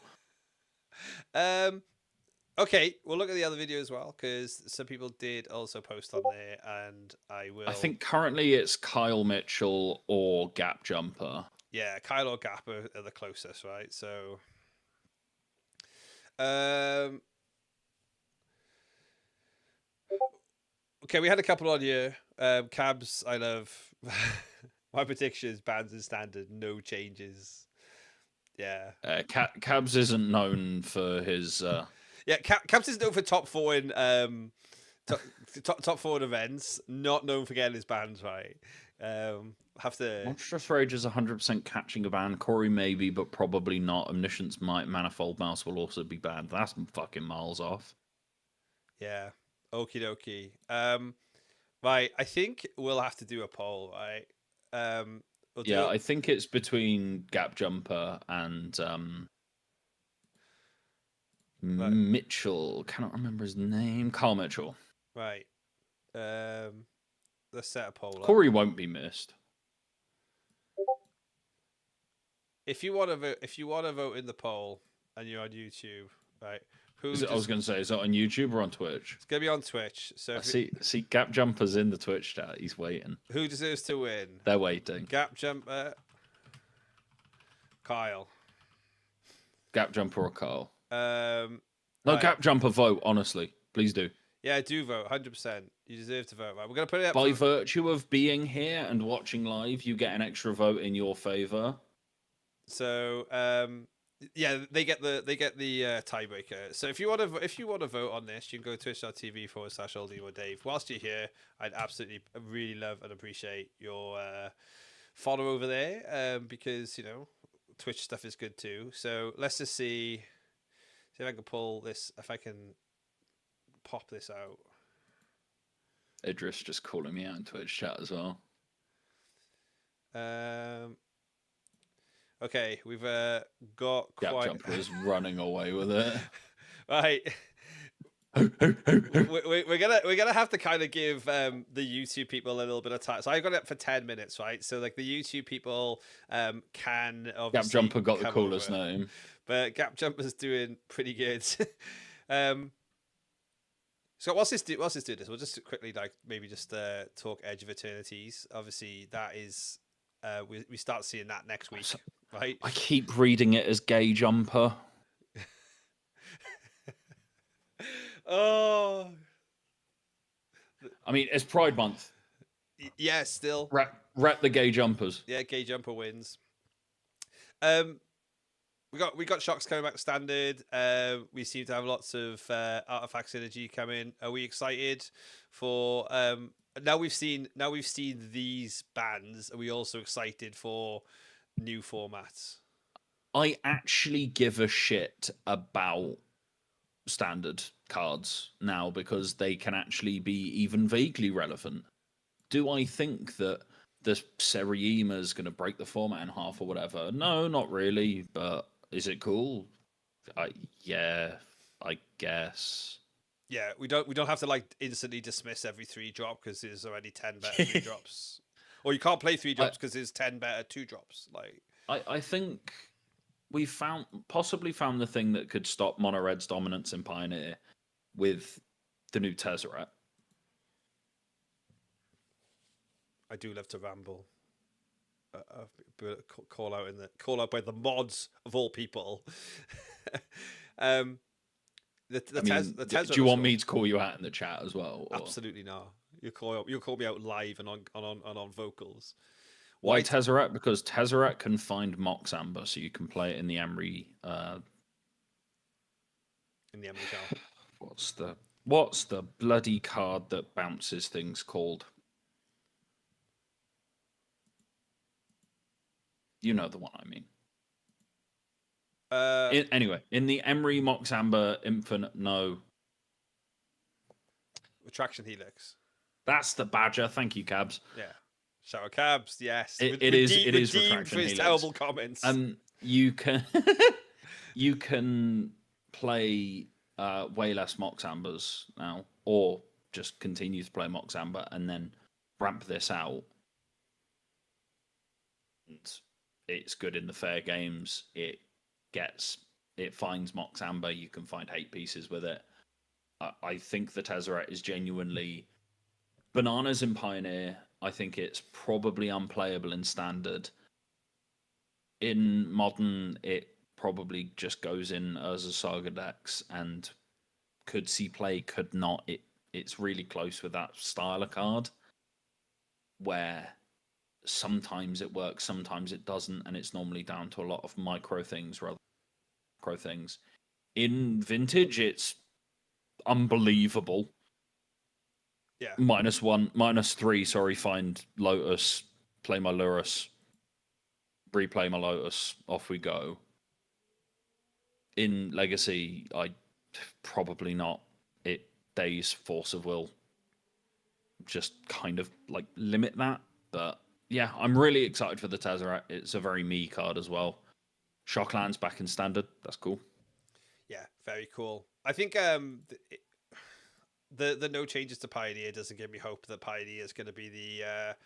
Okay, we'll look at the other video as well because some people did also post on there, and I will. I think currently it's Kyle Mitchell or Gap Jumper. Yeah, Kyle or Gap are the closest, right? So, um, okay, we had a couple on here. Cabs, I love. My predictions: bands and standard, no changes. Yeah. Cabs isn't known for his. Yeah, Cabs is known for top four in top four in events. Not known for getting his bands right. Have to. Monstrous Rage is 100% catching a ban. Corey maybe, but probably not. Omniscience might. Manifold Mouse will also be banned. That's fucking miles off. Yeah. Okie dokie. Right. I think we'll have to do a poll, right? I think it's between Gap Jumper and Right. Mitchell. Cannot remember his name. Carl Mitchell. Right. Let's set a poll up. Corey won't be missed. If you want to vote in the poll and you're on YouTube, right? I was going to say, is that on YouTube or on Twitch? It's going to be on Twitch. So I see Gap Jumper's in the Twitch chat. He's waiting. Who deserves to win? They're waiting. Gap Jumper, Kyle. Gap Jumper or Kyle? No, right. Gap Jumper, vote, honestly. Please do. Yeah, do vote, 100%. You deserve to vote, right? We're going to put it up. By virtue of being here and watching live, you get an extra vote in your favour. So, yeah, they get the tiebreaker. So if you want to vote on this, you can go to twitch.tv/oldie or Dave. Whilst you're here, I'd absolutely really love and appreciate your follow over there, because Twitch stuff is good too. So let's just see if I can pull this. If I can pop this out. Idris just calling me out in Twitch chat as well. Okay, we've got Gap quite. Jumper is running away with it. Right. we're gonna have to kind of give the YouTube people a little bit of time. So I got it up for 10 minutes, right? So like the YouTube people can obviously. Gap Jumper got the coolest name, but Gap Jumper's doing pretty good. So what's this do this? We'll just quickly maybe just talk Edge of Eternities. Obviously that is we start seeing that next week, right? I keep reading it as Gay Jumper. Oh, I mean, it's Pride Month. Yeah, still. Rep the Gay Jumpers. Yeah, Gay Jumper wins. We got shocks coming back to standard. We seem to have lots of artifact synergy coming. Are we excited for now we've seen these bands? Are we also excited for new formats? I actually give a shit about standard cards now because they can actually be even vaguely relevant. Do I think that the Seriema is going to break the format in half or whatever? No, not really. But is it cool? Yeah, I guess. Yeah, we don't have to instantly dismiss every 3-drop because there's already 10 better 3-drops, or you can't play 3-drops because there's 10 better 2-drops. I think we possibly found the thing that could stop Mono Red's dominance in Pioneer with the new Tezzeret. I do love to ramble. Call out by the mods of all people. Do you want me to call you out in the chat as well? Or? Absolutely not. You'll call me out live and on vocals. Why Tezzeret? Because Tezzeret can find Mox Amber, so you can play it in the Emery. In the Emery shell. What's the bloody card that bounces things called? You know the one I mean. Anyway, in the Emery Mox Amber Infinite, no. Retraction Helix. That's the Badger. Thank you, Cabs. Yeah. Shower Cabs, yes. It is Retraction for his Helix. terrible comments. You can play way less Mox Ambers now, or just continue to play Mox Amber and then ramp this out. It's good in the fair games. It gets it finds Mox Amber. You can find 8 pieces with it. I think the Tezzeret is genuinely bananas in Pioneer. I think it's probably unplayable in Standard. In Modern, it probably just goes in as a Saga decks and could see play, could not. It's really close with that style of card where sometimes it works, sometimes it doesn't, and it's normally down to a lot of micro things rather than macro things. In Vintage, it's unbelievable. Yeah. -1, -3, sorry, find Lotus, play my Lurus, replay my Lotus, off we go. In Legacy, I probably not. It Days Force of Will just kind of like limit that. But yeah, I'm really excited for the Tezzeret. It's a very me card as well. Shockland's back in Standard. That's cool. Yeah, very cool. I think the no changes to Pioneer doesn't give me hope that Pioneer is going to be the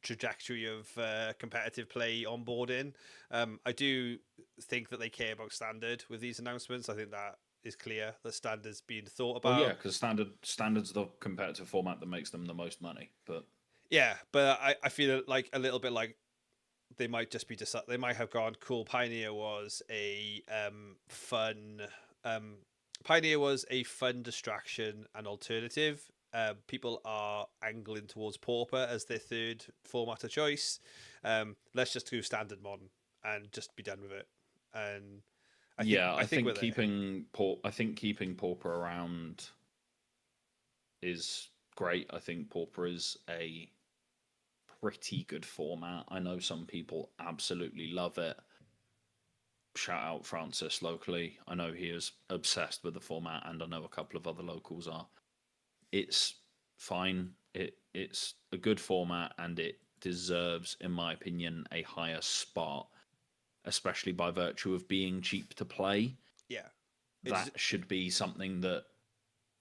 trajectory of competitive play onboarding. I do think that they care about Standard with these announcements. I think that is clear that Standard's being thought about. Well, yeah, because Standard's the competitive format that makes them the most money. But yeah, but I feel like a little bit like they might just be they might have gone cool. Pioneer was a fun Pioneer was a fun distraction and alternative. People are angling towards Pauper as their third format of choice. Let's just do Standard Modern and just be done with it. And I think keeping Pauper around is great. I think Pauper is a pretty good format. I know some people absolutely love it. Shout out Francis locally. I know he is obsessed with the format, and I know a couple of other locals are. It's fine. It's a good format, and it deserves, in my opinion, a higher spot, especially by virtue of being cheap to play. Yeah. That should be something that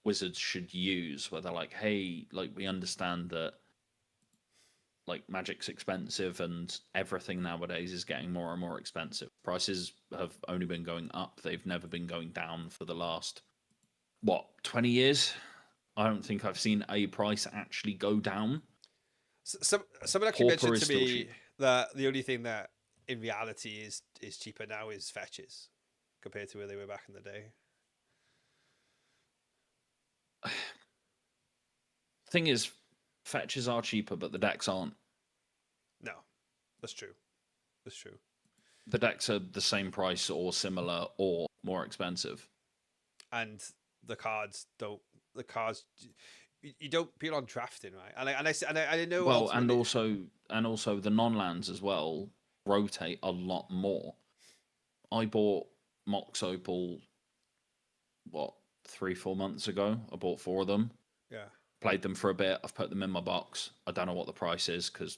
Wizards should use, where they're like, hey, like, we understand that like Magic's expensive and everything nowadays is getting more and more expensive. Prices have only been going up. They've never been going down for the last, 20 years? I don't think I've seen a price actually go down. Someone actually mentioned to me that the only thing that in reality is cheaper now is fetches compared to where they were back in the day. Thing is, fetches are cheaper, but the decks aren't. No, that's true. That's true. The decks are the same price or similar or more expensive. And the cards don't. The cards you don't put on drafting, right? And I know. Well, and also the non-lands as well rotate a lot more. I bought Mox Opal 3-4 months ago. I bought 4 of them. Yeah. Played them for a bit. I've put them in my box. I don't know what the price is because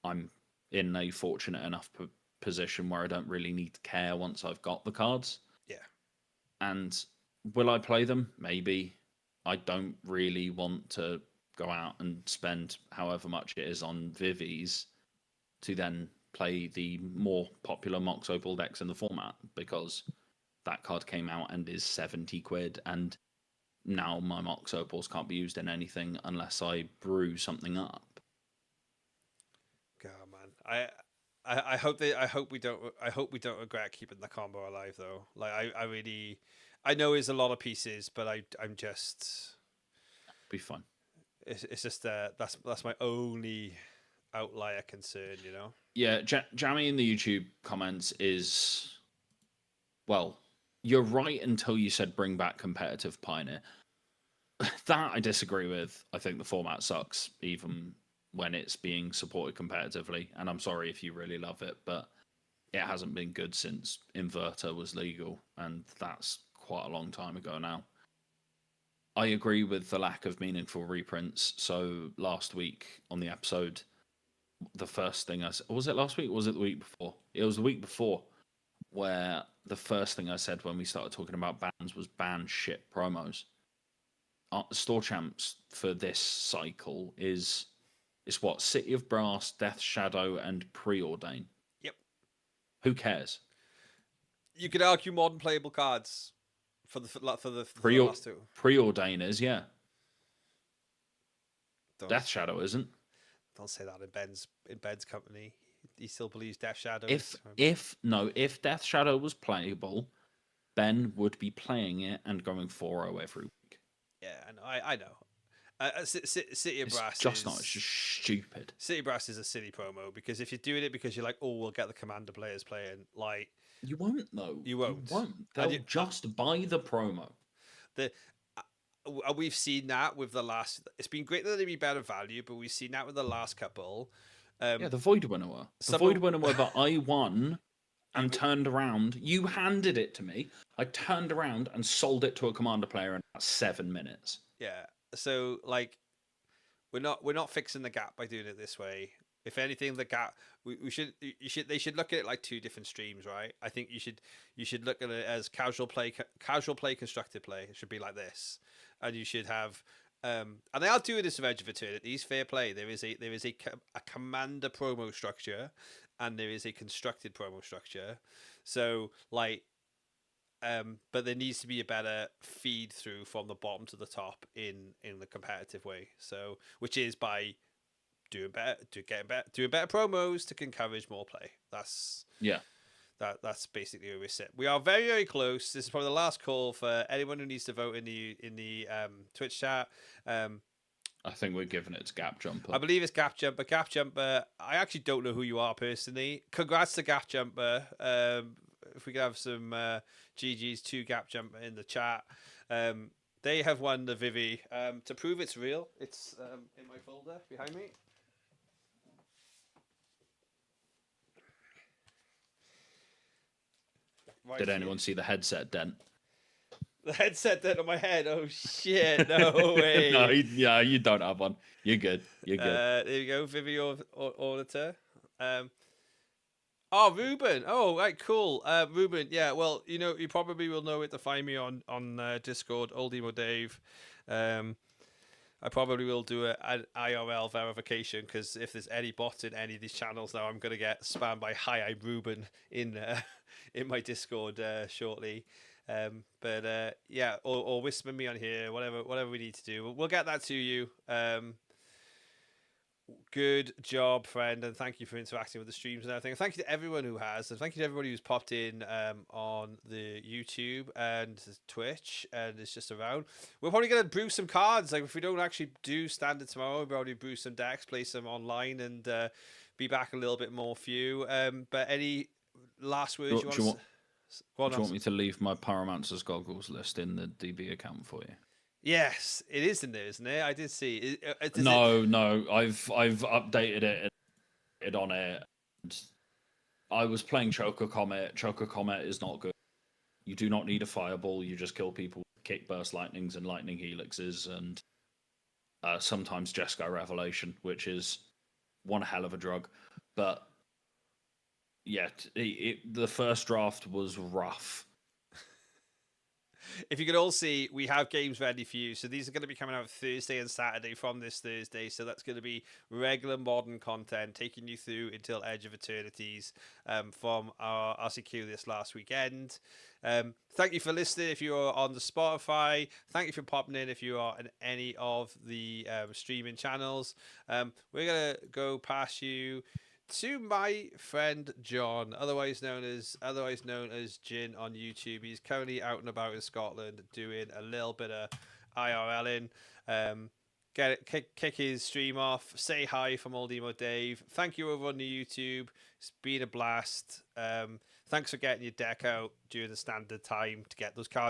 I'm in a fortunate enough position where I don't really need to care once I've got the cards. Yeah. And will I play them? Maybe. I don't really want to go out and spend however much it is on Vivies to then play the more popular Mox Opal decks in the format, because that card came out and is 70 quid, and now my Mox Opals can't be used in anything unless I brew something up. God, man, I hope we don't regret keeping the combo alive though. Like I know it's a lot of pieces, but I'm just be fun. It's just that's my only outlier concern, you know. Yeah, Jammy in the YouTube comments is, well, you're right until you said bring back competitive Pioneer. That I disagree with. I think the format sucks, even when it's being supported competitively. And I'm sorry if you really love it, but it hasn't been good since Inverter was legal, and that's quite a long time ago now. I agree with the lack of meaningful reprints. So last week on the episode, the first thing I said, was it last week or was it the week before? It was the week before, where the first thing I said when we started talking about bans was ban shit promos. Store champs for this cycle is what? City of Brass, Death Shadow, and Preordain. Yep. Who cares? You could argue modern playable cards for the last two. Preordainers, yeah. Don't, Death Shadow isn't. Don't say that in Ben's company. He still believes Death Shadow. If Death Shadow was playable, Ben would be playing it and going 4-0 every week. Yeah, I know. City of Brass It's just stupid. City Brass is a silly promo because if you're doing it because you're like, oh, we'll get the Commander players playing, like you won't though. You won't. They'll just buy the promo. We've seen that with the last. It's been great that they be better value, but we've seen that with the last couple. The Void Winnower. The Void Winnower that I won and turned around. You handed it to me. I turned around and sold it to a Commander player in about 7 minutes. Yeah. So like, we're not fixing the gap by doing it this way. If anything, the gap they should look at it like two different streams, right? I think you should look at it as casual play, constructed play. It should be like this, and you should have. And they are doing this with Edge of Eternity's fair play. There is a commander promo structure, and there is a constructed promo structure. So like, but there needs to be a better feed through from the bottom to the top in the competitive way. So which is by doing better promos to encourage more play. That's basically where we sit. We are very, very close. This is probably the last call for anyone who needs to vote in the Twitch chat. I think we're giving it to Gap Jumper. I believe it's Gap Jumper. Gap Jumper. I actually don't know who you are personally. Congrats to Gap Jumper. If we could have some GGs to Gap Jumper in the chat. They have won the Vivi. To prove it's real, it's in my folder behind me. Right. Did anyone see the headset dent? The headset dent on my head. Oh shit! No way. No, you don't have one. You're good. You're good. There you go, Vivi Auditor. Oh, Ruben. Oh, right, cool. Ruben. Yeah. Well, you probably will know where to find me on Discord. Old Emo Dave. I probably will do an IRL verification because if there's any bots in any of these channels now, I'm gonna get spammed by "Hi, I'm Ruben" in my Discord shortly. But yeah, or whisper me on here, whatever we need to do. We'll get that to you. Good job, friend, and thank you for interacting with the streams and everything. Thank you to everyone who has, and thank you to everybody who's popped in on the YouTube and Twitch and is just around. We're probably going to brew some cards. Like if we don't actually do standard tomorrow, we'll probably brew some decks, play some online, and be back a little bit more for you. But any last words do you want me to leave my Pyromancer's goggles list in the DB account for you? Yes, it is in there, isn't it? I did see. No, I've updated it on it. I was playing Choker Comet. Choker Comet is not good. You do not need a fireball. You just kill people with kick burst lightnings and lightning helixes, and sometimes Jeskai Revelation, which is one hell of a drug. But yeah, the first draft was rough. If you could all see, we have games ready for you. So these are going to be coming out Thursday and Saturday from this Thursday. So that's going to be regular modern content taking you through until Edge of Eternities from our RCQ this last weekend. Thank you for listening if you are on the Spotify. Thank you for popping in if you are on any of the streaming channels. We're going to go past you to my friend John, otherwise known as Jin on YouTube. He's currently out and about in Scotland doing a little bit of IRLing. Kick his stream off. Say hi from Old Emo Dave. Thank you over on the YouTube. It's been a blast. Thanks for getting your deck out during the standard time to get those cards